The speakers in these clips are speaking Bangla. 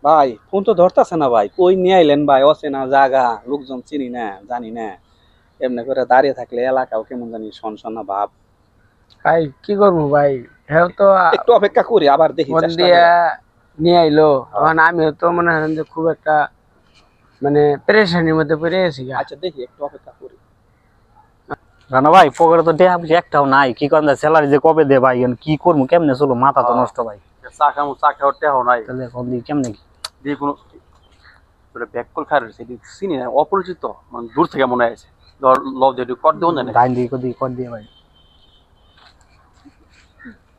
ভাই ফোন তো ধরতেছে না ভাই, কই নিয়ে আইলেন ভাই? অচেনা জায়গা, লোকজন চিনি না, জানি না। এমনি করে দাঁড়িয়ে থাকলে এলাকাও কেমন জানি সনসনা ভাব। ভাই কি করবো ভাই, হ্যাঁ তো একটু অপেক্ষা করি, আবার দেখি, ফোন চেষ্টা দিয়া করে। নিয়ে আইলো। এখন আমিও তো মনে হয় যে খুব একটা মানে পেরেশানির মধ্যে পড়ে গেছি গা। আচ্ছা দেখি, একটু অপেক্ষা করি। রানা ভাই পকেটে তো টেহা পয়সা একটাও নাই, কি করেন স্যালারি যে কবে দে ভাই, এখন কি করবো কেমনে চলো, মাথা তো নষ্ট ভাই। চা খামু, চা খাওয়ার টেহাও নাই। তাহলে কম দিই কেমনে কি? দিয়ে কোনো ব্যাক কল খায় সেটি চিনি না, অপরিচিত, মানে দূর থেকে মনে আছে। ধর লভ দিয়ে কর দেবো না। ডাইন দিই কদি কর দিয়ে ভাই।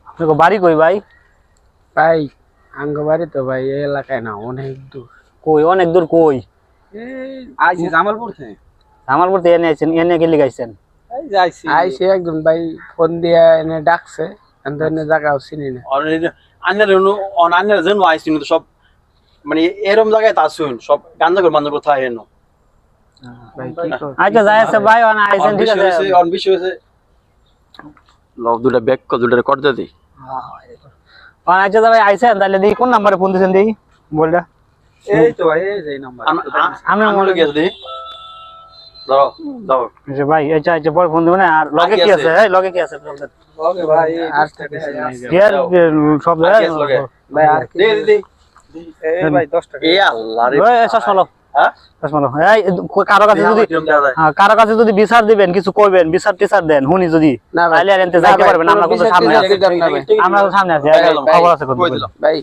আপনাকে বাড়ি কই ভাই? ভাই আঙ্গ বাড়ি তো ভাই এই এলাকায় না, অনেক দূর। কই অনেক দূর কই? আইছি জামালপুর থেকে। আমার বলতে এনে আছেন, এনে গেলি গাইছেন? এই যে আইছি। আইসি একদম ভাই, ফোন দিয়া এনে ডাকছে, কিন্তু এনে জায়গাও চিনি না। অন্যের জন্য আইসি তো সব, মানে এরম জায়গায় তা শুন সব গান্ধা করে বান্ধব কোথায় এনো। ভাই কি কর আচ্ছা যাই আছে ভাই, অন আইছেন ঠিক আছে। অন বেশি হয়েছে, লভ দুটা ব্যাক কল দুটা কর দিয়ে দিই। অন আচ্ছা ভাই আইছেন, তাহলে দেখি কোন নাম্বারে ফোন দিছেন দেখি বলটা। এই তো ভাই, এই যে নাম্বার। আমরা মনে গেছে দিই, দাও দাও। আচ্ছা ভাই, আচ্ছা আচ্ছা পরে ফোন দেব না। আর লগে কি আছে? এই লগে কি আছে? ওকে ভাই, আর টাকা ইয়ার সব আর কি আছে লগে? ভাই আর কি? দে দে এই ভাই 10 টাকা। এ আল্লাহ রে। ওই চশমা লো, হ্যাঁ চশমা লো। এই কারো কাছে যদি কারো কাছে যদি বিচার দিবেন, কিছু কইবেন, বিচার টিচার দেন হুনি যদি, না ভাই, তাহলে আর এনতে যাইতে পারবেন। আমরা কিন্তু সামনে আছি, না ভাই। আমরা তো সামনে আছি, খবর আছে কত কই দিলাম ভাই